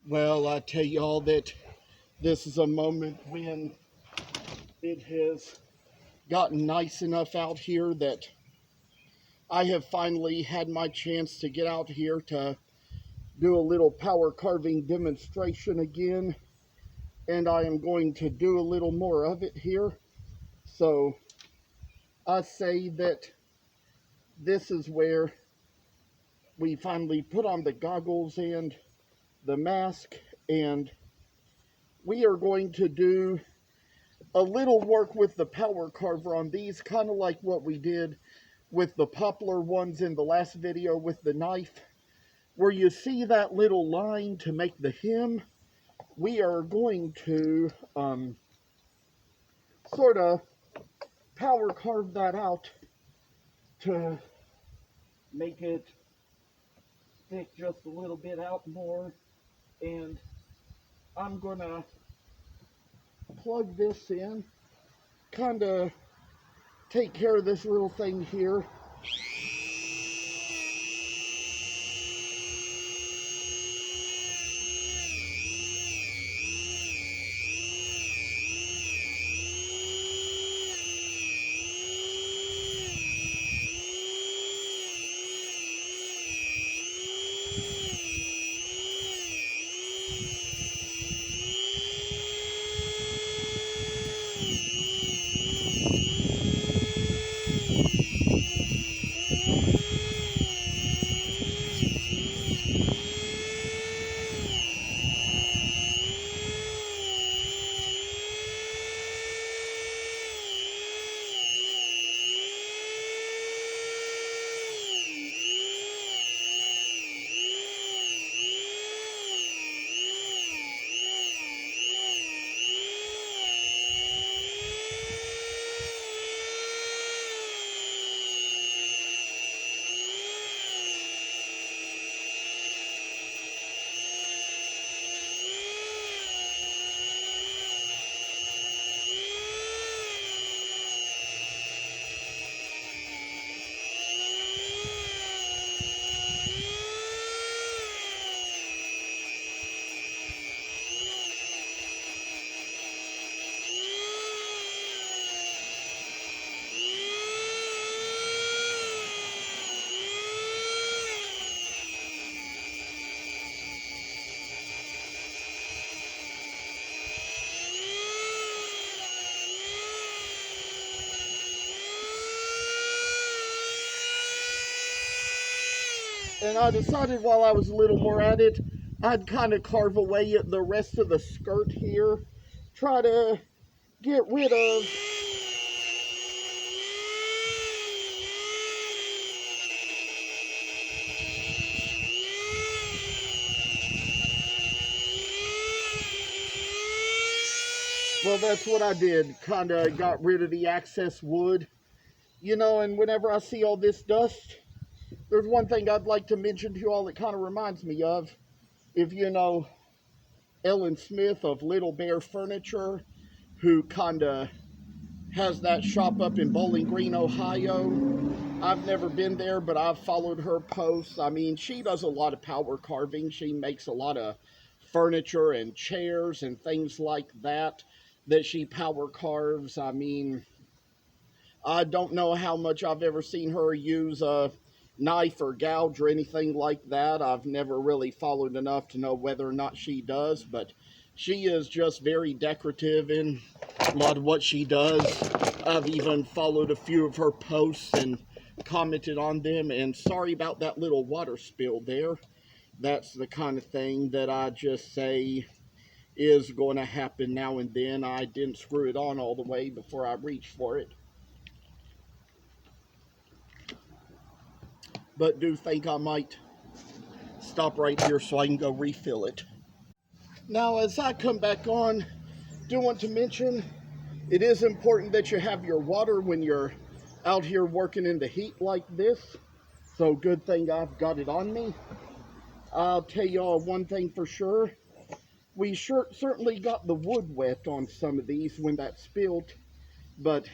Well, I tell y'all that this is a moment when it has gotten nice enough out here that I have finally had my chance to get out here to do a little power carving demonstration again, and I am going to do a little more of it here. So I say that this is where we finally put on the goggles and the mask, and we are going to do a little work with the power carver on these, kind of like what we did with the poplar ones in the last video with the knife, where you see that little line to make the hem. We are going to sort of power carve that out to make it stick just a little bit out more. And I'm gonna plug this in, kind of take care of this little thing here. And I decided while I was a little more at it, I'd kind of carve away at the rest of the skirt here. Try to get rid of well, that's what I did. Kind of got rid of the excess wood. You know, and whenever I see all this dust, there's one thing I'd like to mention to you all that kind of reminds me of. If you know Ellen Smith of Little Bear Furniture, who kind of has that shop up in Bowling Green, Ohio. I've never been there, but I've followed her posts. I mean, she does a lot of power carving. She makes a lot of furniture and chairs and things like that she power carves. I mean, I don't know how much I've ever seen her use a knife or gouge or anything like that. I've never really followed enough to know whether or not she does, but she is just very decorative in a lot of what she does. I've even followed a few of her posts and commented on them, and sorry about that little water spill there. That's the kind of thing that I just say is going to happen now and then. I didn't screw it on all the way before I reached for it, but do think I might stop right here so I can go refill it. Now, as I come back on, do want to mention it is important that you have your water when you're out here working in the heat like this. So good thing I've got it on me. I'll tell y'all one thing for sure. We certainly got the wood wet on some of these when that spilled, but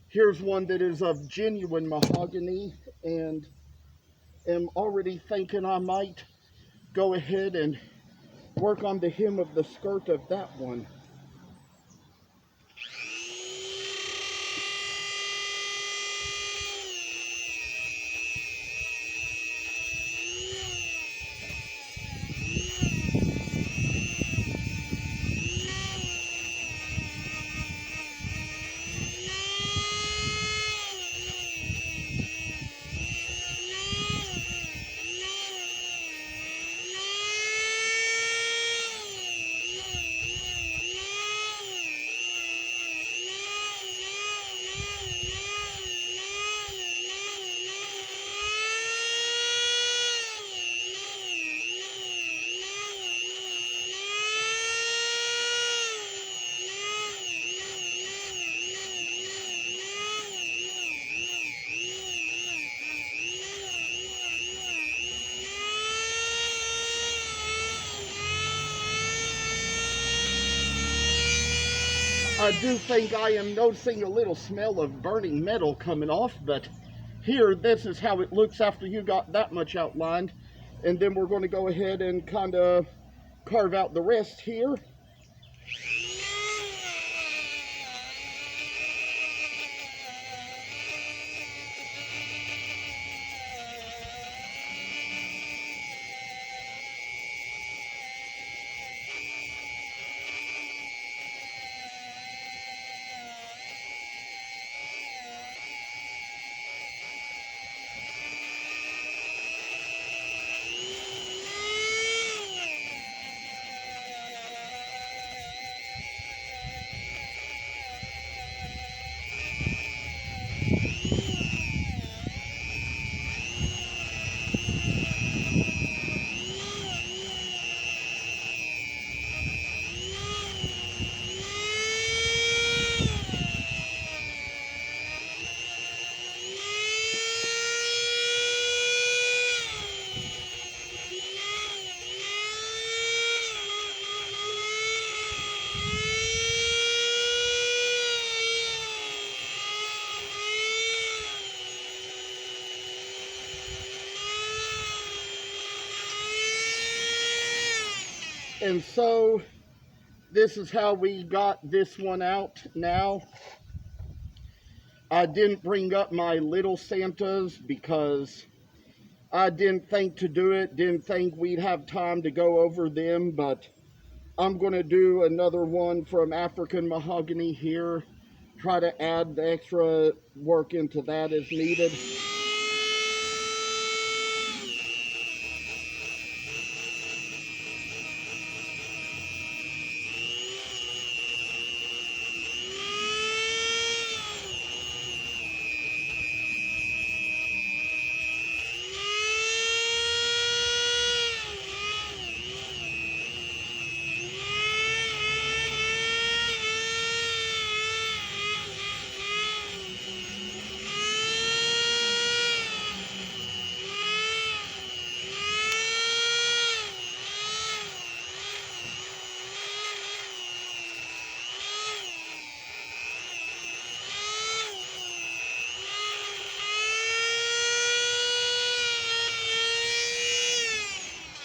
here's one that is of genuine mahogany, and am already thinking I might go ahead and work on the hem of the skirt of that one. I do think I am noticing a little smell of burning metal coming off, but here, this is how it looks after you got that much outlined. And then we're going to go ahead and kind of carve out the rest here. And so this is how we got this one out now. I didn't bring up my little Santas because I didn't think to do it, didn't think we'd have time to go over them, but I'm going to do another one from African Mahogany here. Try to add the extra work into that as needed.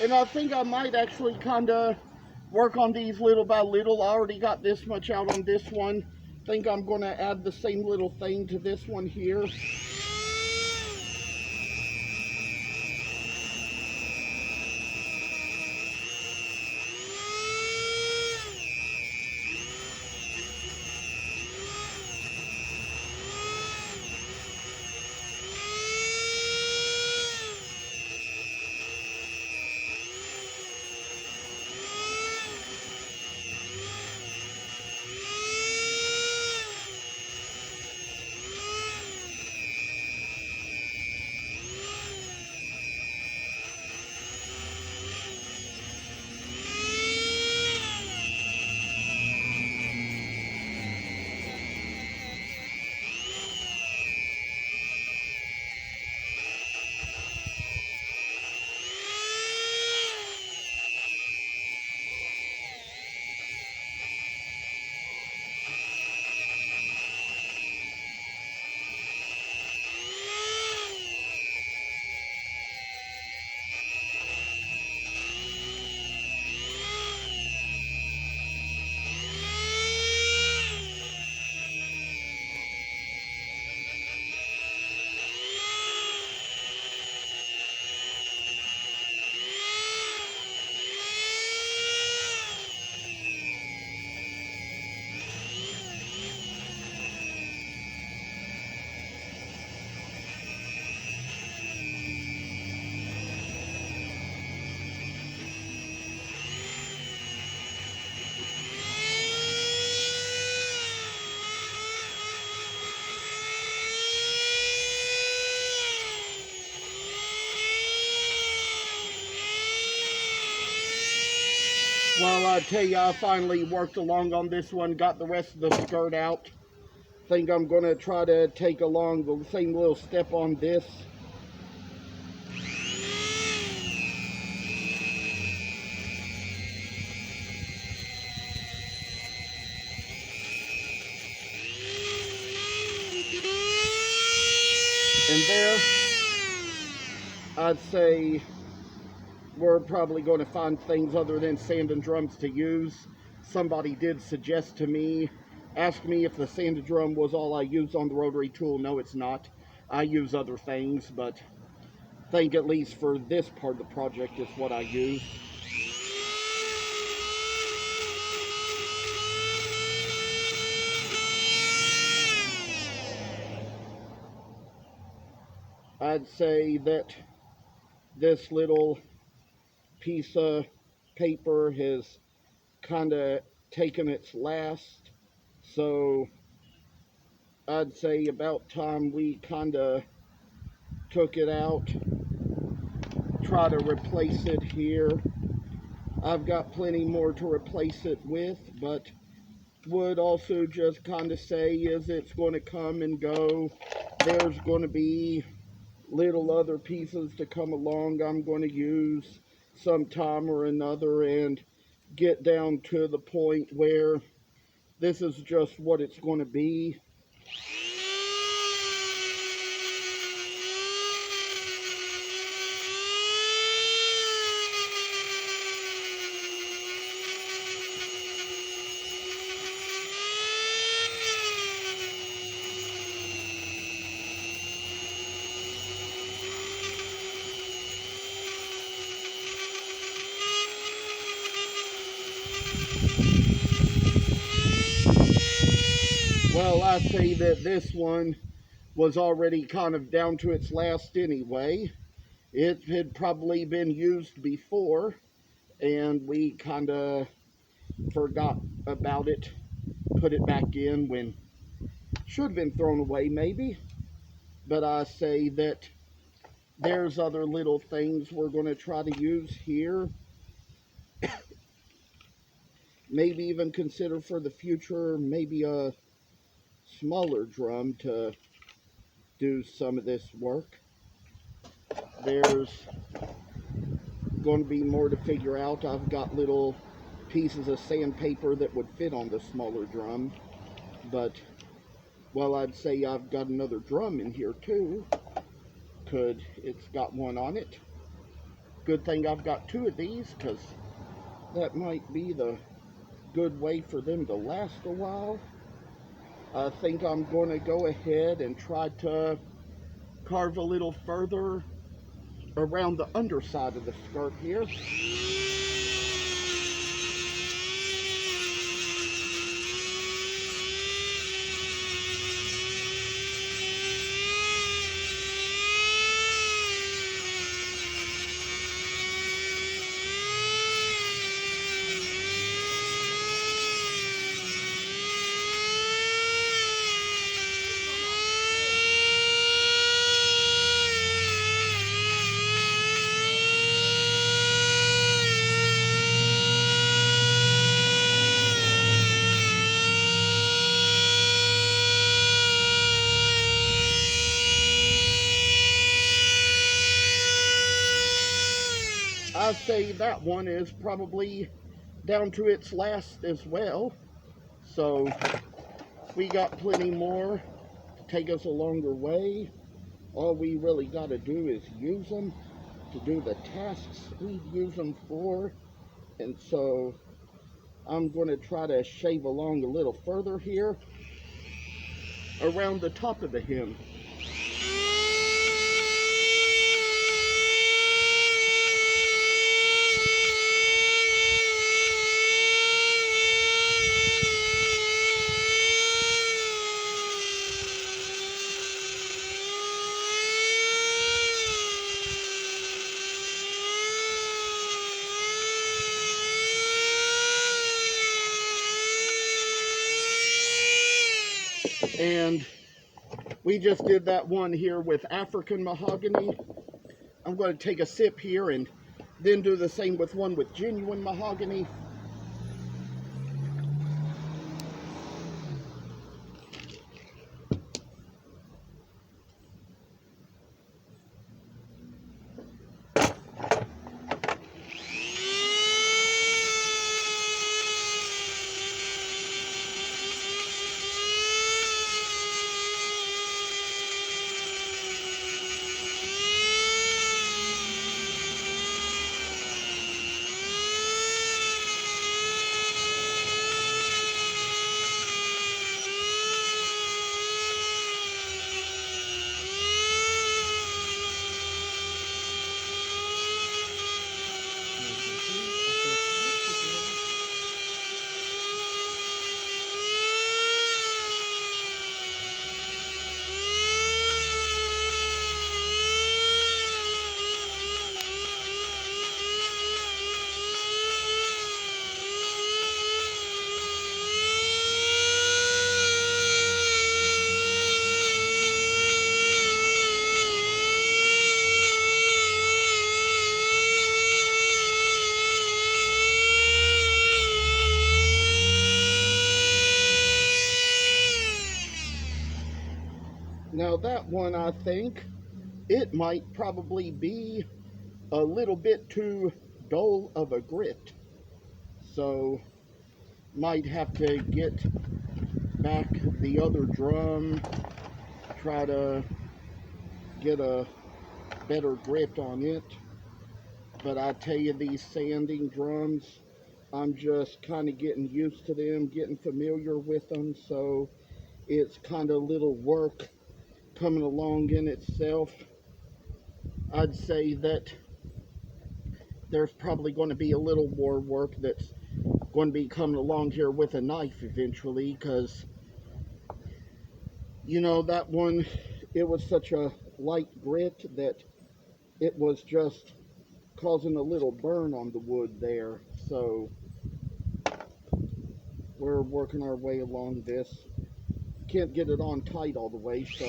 And I think I might actually kind of work on these little by little. I already got this much out on this one. Think I'm going to add the same little thing to this one here. Well, I tell you, I finally worked along on this one, got the rest of the skirt out. Think I'm going to try to take along the same little step on this. And there, I'd say we're probably going to find things other than sanding drums to use. Somebody did suggest to me, ask me if the sanding drum was all I use on the rotary tool. No, it's not. I use other things, but I think at least for this part of the project is what I use. I'd say that this little piece of paper has kind of taken its last, so I'd say about time we kind of took it out, try to replace it here. I've got plenty more to replace it with, but would also just kind of say is it's going to come and go. There's going to be little other pieces to come along I'm going to use sometime or another, and get down to the point where this is just what it's going to be. Well, I say that this one was already kind of down to its last anyway. It had probably been used before, and we kind of forgot about it, put it back in when should have been thrown away maybe. But I say that there's other little things we're going to try to use here. Maybe even consider for the future maybe a smaller drum to do some of this work. There's going to be more to figure out. I've got little pieces of sandpaper that would fit on the smaller drum, but well, I'd say I've got another drum in here too. It's got one on it. Good thing I've got two of these, because that might be the good way for them to last a while. I think I'm going to go ahead and try to carve a little further around the underside of the skirt here. I'd say that one is probably down to its last as well. So we got plenty more to take us a longer way. All we really got to do is use them to do the tasks we use them for. And so I'm going to try to shave along a little further here around the top of the hem. And we just did that one here with African mahogany. I'm going to take a sip here and then do the same with one with genuine mahogany. Now that one, I think it might probably be a little bit too dull of a grit. So might have to get back the other drum, try to get a better grip on it. But I tell you, these sanding drums, I'm just kind of getting used to them, getting familiar with them. So it's kind of little work coming along in itself. I'd say that there's probably going to be a little more work that's going to be coming along here with a knife eventually, because you know that one, it was such a light grit that it was just causing a little burn on the wood there. So we're working our way along this. Can't get it on tight all the way, so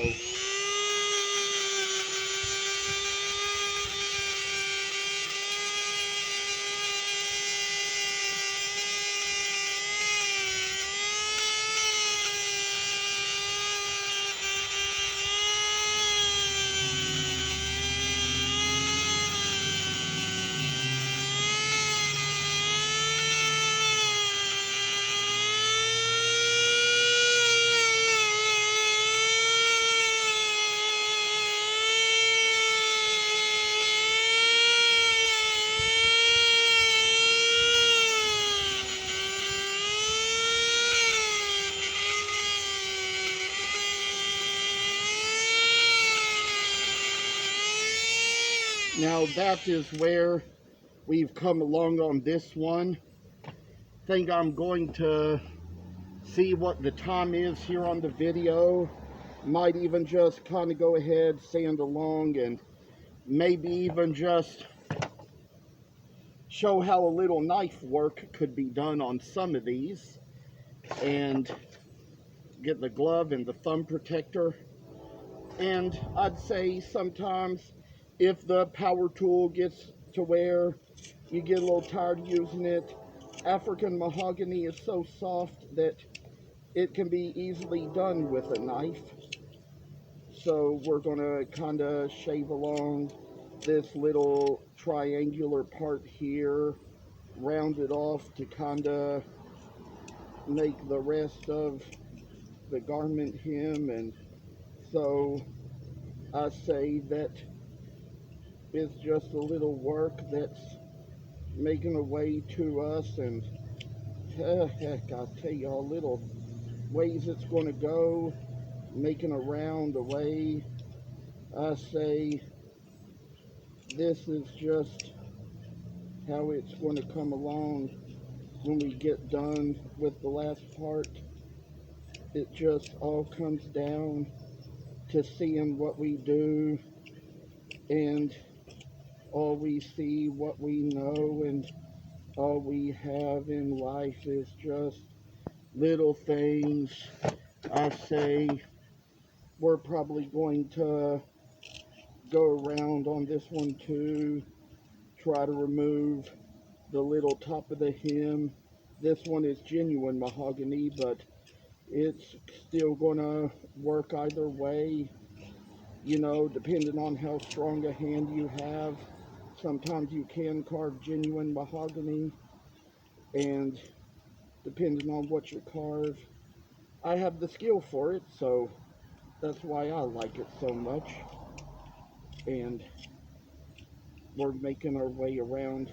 now that is where we've come along on this one. Think I'm going to see what the time is here on the video. Might even just kind of go ahead, sand along, and maybe even just show how a little knife work could be done on some of these, and get the glove and the thumb protector. And I'd say sometimes if the power tool gets to where you get a little tired of using it, African mahogany is so soft that it can be easily done with a knife. So we're going to kind of shave along this little triangular part here, round it off to kind of make the rest of the garment hem. And so I say that it's just a little work that's making a way to us. And heck, I'll tell you all little ways it's going to go, making a round away. I say this is just how it's going to come along when we get done with the last part. It just all comes down to seeing what we do, and all we see, what we know, and all we have in life is just little things. I say we're probably going to go around on this one too, try to remove the little top of the hem. This one is genuine mahogany, but it's still gonna work either way, you know, depending on how strong a hand you have. Sometimes you can carve genuine mahogany, and depending on what you carve, I have the skill for it, so that's why I like it so much. And we're making our way around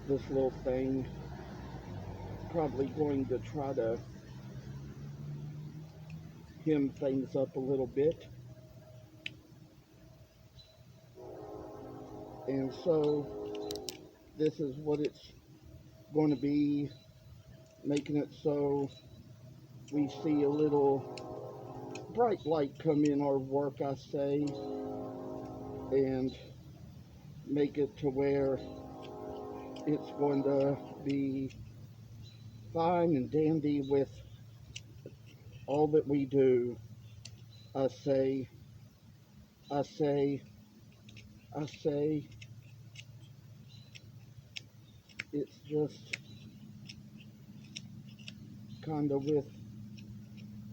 this little thing. Probably going to try to hem things up a little bit. And so this is what it's going to be, making it so we see a little bright light come in our work, I say, and make it to where it's going to be fine and dandy with all that we do. I say, I say, I say, it's just kind of with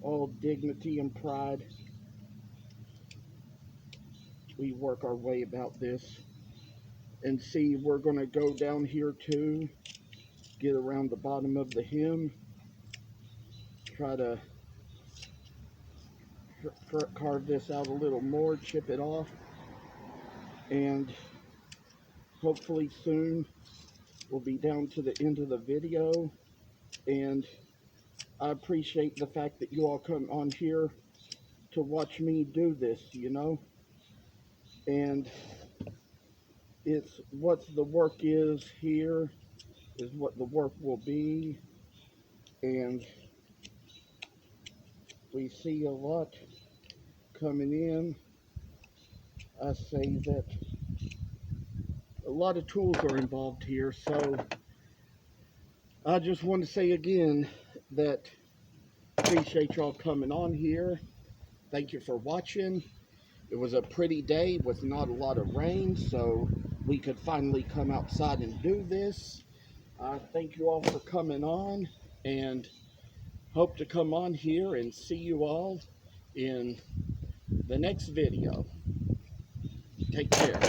all dignity and pride we work our way about this. And see, we're going to go down here too, get around the bottom of the hem, try to carve this out a little more, chip it off, and hopefully soon we'll be down to the end of the video. And I appreciate the fact that you all come on here to watch me do this, you know. And it's what the work is here is what the work will be. And we see a lot coming in. I say that a lot of tools are involved here, so I just want to say again that appreciate y'all coming on here. Thank you for watching. It was a pretty day with not a lot of rain, so we could finally come outside and do this. Thank you all for coming on, and hope to come on here and see you all in the next video. Take care.